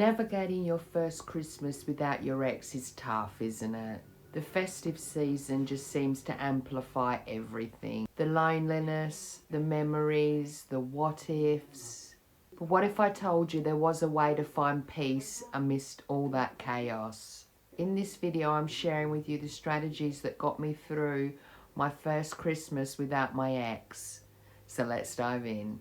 Navigating your first Christmas without your ex is tough, isn't it? The festive season just seems to amplify everything. The loneliness, the memories, the what ifs. But what if I told you there was a way to find peace amidst all that chaos? In this video, I'm sharing with you the strategies that got me through my first Christmas without my ex. So let's dive in.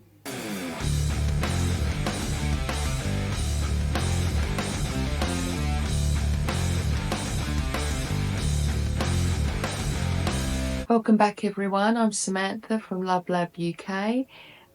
Welcome back everyone, I'm Samantha from LoveLab UK,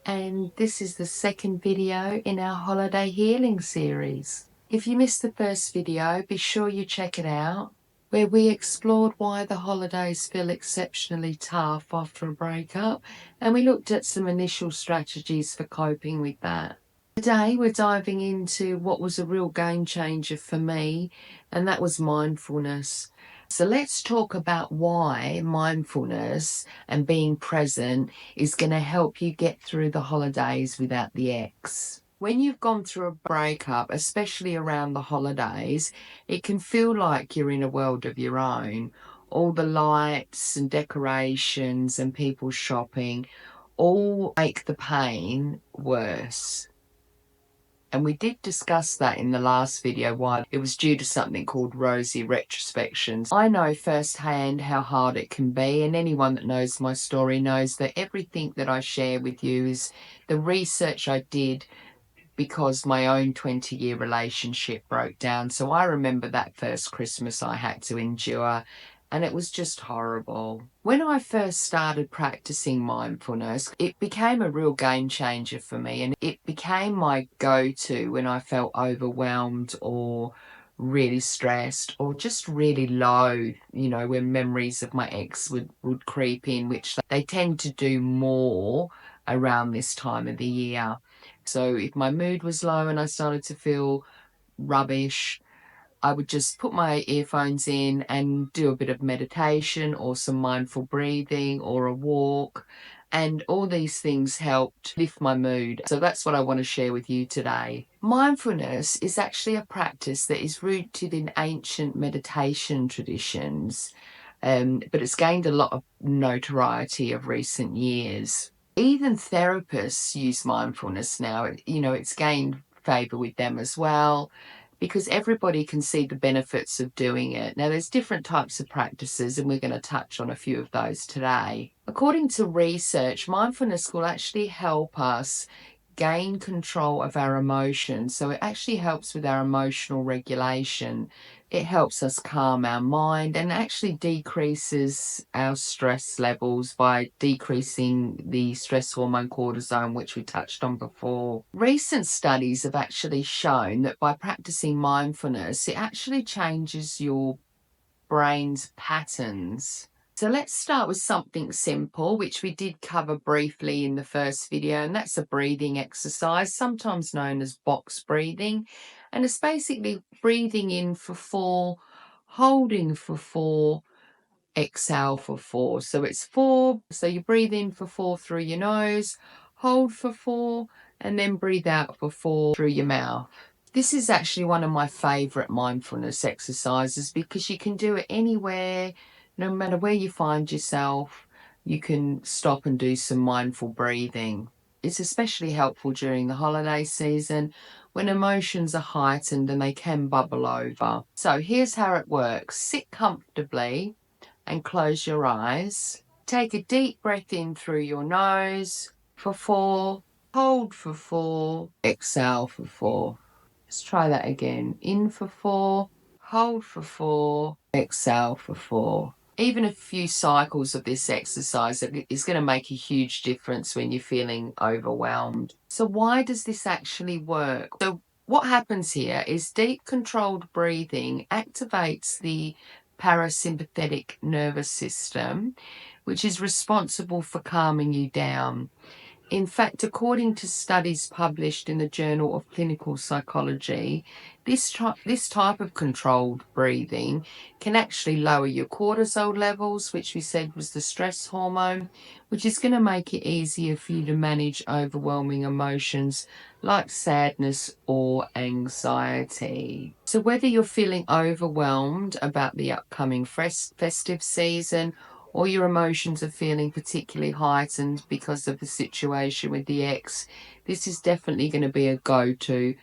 and this is the second video in our holiday healing series. If you missed the first video, be sure you check it out, where we explored why the holidays feel exceptionally tough after a breakup, and we looked at some initial strategies for coping with that. Today we're diving into what was a real game changer for me, and that was mindfulness. So let's talk about why mindfulness and being present is going to help you get through the holidays without the ex. When you've gone through a breakup, especially around the holidays, it can feel like you're in a world of your own. All the lights and decorations and people shopping all make the pain worse. And we did discuss that in the last video, why it was due to something called rosy retrospections. I know firsthand how hard it can be, and anyone that knows my story knows that everything that I share with you is the research I did because my own 20-year relationship broke down. So I remember that first Christmas I had to endure, and it was just horrible. When I first started practicing mindfulness, it became a real game changer for me, and it became my go-to when I felt overwhelmed or really stressed or just really low, when memories of my ex would creep in, which they tend to do more around this time of the year. So if my mood was low and I started to feel rubbish, I would just put my earphones in and do a bit of meditation or some mindful breathing or a walk. And all these things helped lift my mood. So that's what I want to share with you today. Mindfulness is actually a practice that is rooted in ancient meditation traditions, but it's gained a lot of notoriety of recent years. Even therapists use mindfulness now. It's gained favor with them as well, because everybody can see the benefits of doing it. Now, there's different types of practices, and we're going to touch on a few of those today. According to research, mindfulness will actually help us gain control of our emotions. So it actually helps with our emotional regulation. It helps us calm our mind and actually decreases our stress levels by decreasing the stress hormone cortisol, which we touched on before. Recent studies have actually shown that by practicing mindfulness, it actually changes your brain's patterns. So let's start with something simple, which we did cover briefly in the first video, and that's a breathing exercise, sometimes known as box breathing. And it's basically breathing in for 4, holding for 4, exhale for 4. So it's 4, so you breathe in for 4 through your nose, hold for 4, and then breathe out for 4 through your mouth. This is actually one of my favorite mindfulness exercises because you can do it anywhere. No matter where you find yourself, you can stop and do some mindful breathing. It's especially helpful during the holiday season when emotions are heightened and they can bubble over. So here's how it works. Sit comfortably and close your eyes. Take a deep breath in through your nose for 4, hold for 4, exhale for 4. Let's try that again. In for 4, hold for 4, exhale for 4. Even a few cycles of this exercise is going to make a huge difference when you're feeling overwhelmed. So why does this actually work? So what happens here is deep controlled breathing activates the parasympathetic nervous system, which is responsible for calming you down. In fact, according to studies published in the Journal of Clinical Psychology, this type of controlled breathing can actually lower your cortisol levels, which we said was the stress hormone, which is going to make it easier for you to manage overwhelming emotions like sadness or anxiety. So whether you're feeling overwhelmed about the upcoming festive season, or your emotions are feeling particularly heightened because of the situation with the ex, this is definitely going to be a go-to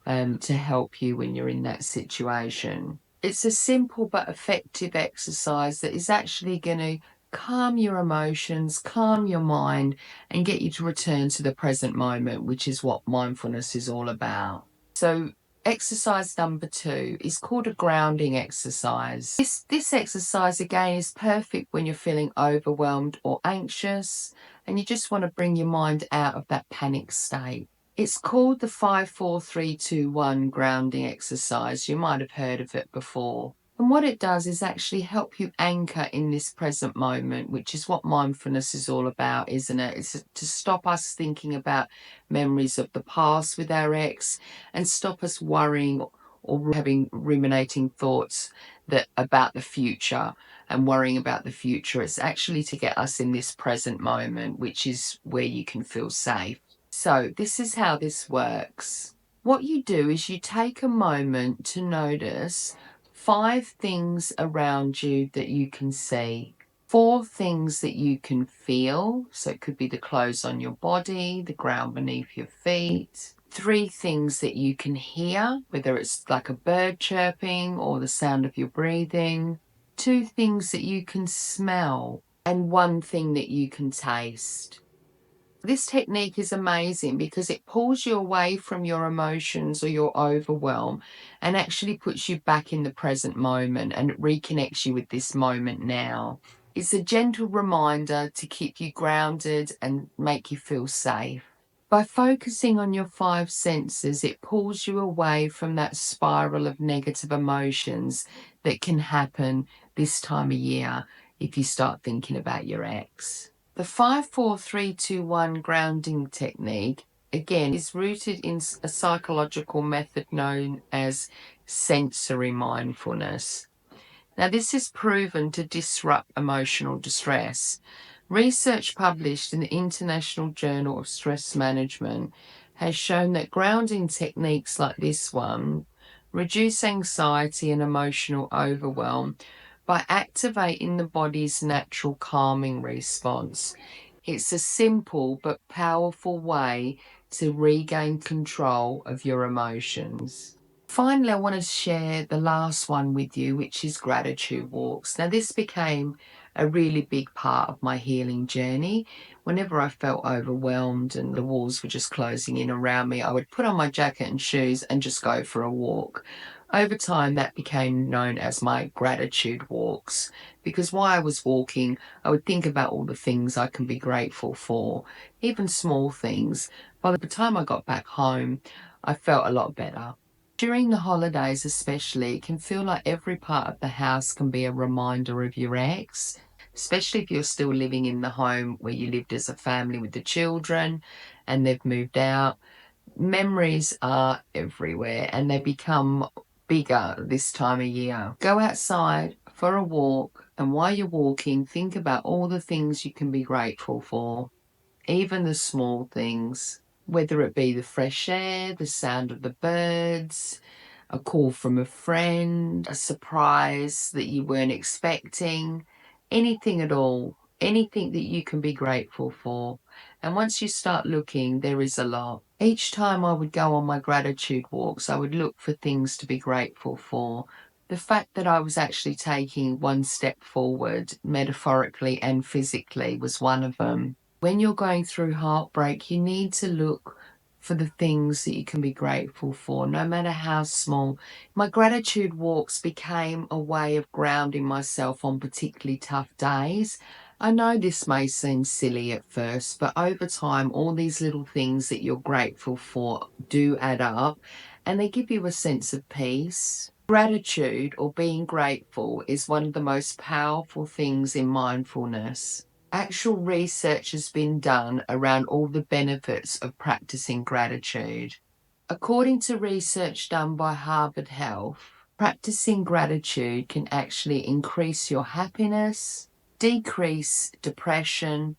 to help you when you're in that situation. It's a simple but effective exercise that is actually going to calm your emotions, calm your mind, and get you to return to the present moment, which is what mindfulness is all about. So exercise number 2 is called a grounding exercise. This exercise again is perfect when you're feeling overwhelmed or anxious and you just want to bring your mind out of that panic state. It's called the 5-4-3-2-1 grounding exercise. You might have heard of it before. And what it does is actually help you anchor in this present moment, which is what mindfulness is all about, isn't it? It's to stop us thinking about memories of the past with our ex and stop us worrying or having ruminating thoughts about the future and worrying about the future. It's actually to get us in this present moment, which is where you can feel safe. So this is how this works. What you do is you take a moment to notice 5 things around you that you can see, 4 things that you can feel. So it could be the clothes on your body, the ground beneath your feet. 3 things that you can hear, whether it's like a bird chirping or the sound of your breathing. 2 things that you can smell, and 1 thing that you can taste. This technique is amazing because it pulls you away from your emotions or your overwhelm and actually puts you back in the present moment, and it reconnects you with this moment now. It's a gentle reminder to keep you grounded and make you feel safe. By focusing on your 5 senses, it pulls you away from that spiral of negative emotions that can happen this time of year if you start thinking about your ex. The 5-4-3-2-1 grounding technique, again, is rooted in a psychological method known as sensory mindfulness. Now, this is proven to disrupt emotional distress. Research published in the International Journal of Stress Management has shown that grounding techniques like this one reduce anxiety and emotional overwhelm by activating the body's natural calming response. It's a simple but powerful way to regain control of your emotions. Finally, I want to share the last one with you, which is gratitude walks. Now, this became a really big part of my healing journey. Whenever I felt overwhelmed and the walls were just closing in around me, I would put on my jacket and shoes and just go for a walk. Over time, that became known as my gratitude walks, because while I was walking, I would think about all the things I can be grateful for, even small things. By the time I got back home, I felt a lot better. During the holidays especially, it can feel like every part of the house can be a reminder of your ex, especially if you're still living in the home where you lived as a family with the children and they've moved out. Memories are everywhere and they become bigger this time of year. Go outside for a walk, and while you're walking, think about all the things you can be grateful for, even the small things, whether it be the fresh air, the sound of the birds, a call from a friend, a surprise that you weren't expecting, anything at all, anything that you can be grateful for. And once you start looking, there is a lot. Each time I would go on my gratitude walks, I would look for things to be grateful for. The fact that I was actually taking 1 step forward, metaphorically and physically, was one of them. When you're going through heartbreak, you need to look for the things that you can be grateful for, no matter how small. My gratitude walks became a way of grounding myself on particularly tough days. I know this may seem silly at first, but over time, all these little things that you're grateful for do add up, and they give you a sense of peace. Gratitude, or being grateful, is one of the most powerful things in mindfulness. Actual research has been done around all the benefits of practicing gratitude. According to research done by Harvard Health, practicing gratitude can actually increase your happiness, decrease depression,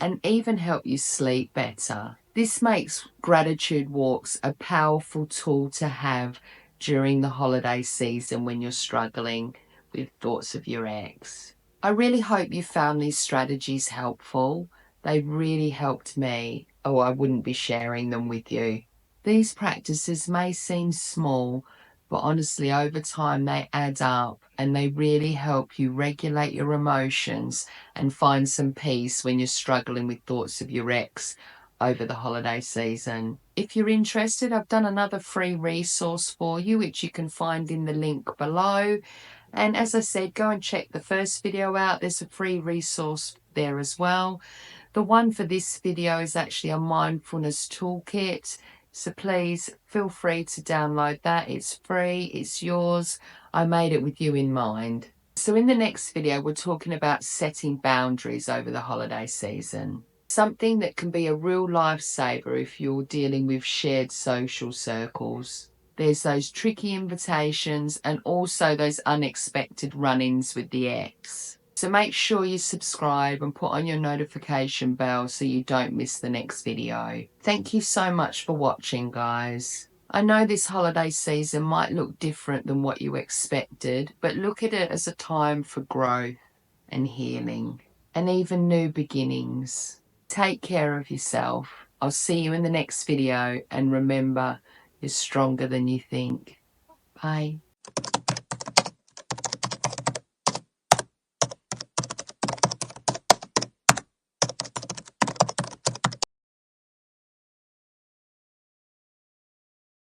and even help you sleep better. This makes gratitude walks a powerful tool to have during the holiday season when you're struggling with thoughts of your ex. I really hope you found these strategies helpful. They really helped me, or I wouldn't be sharing them with you. These practices may seem small, but honestly, over time they add up and they really help you regulate your emotions and find some peace when you're struggling with thoughts of your ex over the holiday season. If you're interested, I've done another free resource for you, which you can find in the link below. And as I said, go and check the first video out. There's a free resource there as well. The one for this video is actually a mindfulness toolkit. So please feel free to download that. It's free, it's yours. I made it with you in mind. So in the next video, we're talking about setting boundaries over the holiday season. Something that can be a real lifesaver if you're dealing with shared social circles. There's those tricky invitations and also those unexpected run-ins with the ex. So make sure you subscribe and put on your notification bell so you don't miss the next video. Thank you so much for watching, guys. I know this holiday season might look different than what you expected, but look at it as a time for growth and healing and even new beginnings. Take care of yourself. I'll see you in the next video, and remember, you're stronger than you think. Bye.